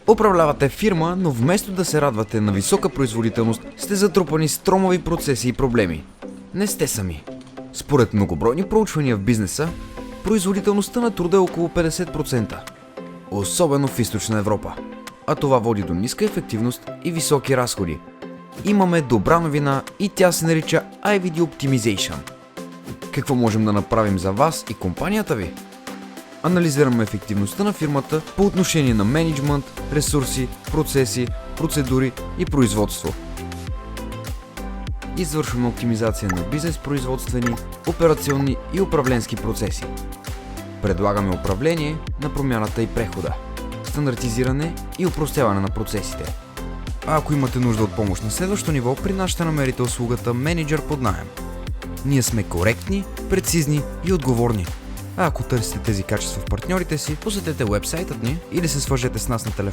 Управлявате фирма, но вместо да се радвате на висока производителност, сте затрупани с тромави процеси и проблеми. Не сте сами. Според многобройни проучвания в бизнеса, производителността на труда е около 50%, особено в Източна Европа. А това води до ниска ефективност и високи разходи. Имаме добра новина и тя се нарича IVD Optimization. Какво можем да направим за вас и компанията ви? Анализираме ефективността на фирмата по отношение на мениджмънт, ресурси, процеси, процедури и производство. Извършваме оптимизация на бизнес производствени, операционни и управленски процеси. Предлагаме управление на промяната и прехода, стандартизиране и опростяване на процесите. А ако имате нужда от помощ на следващо ниво, при нас ще намерите услугата Менеджер под наем. Ние сме коректни, прецизни и отговорни. А ако търсите тези качества в партньорите си, посетете уебсайта ни или се свържете с нас на телефон.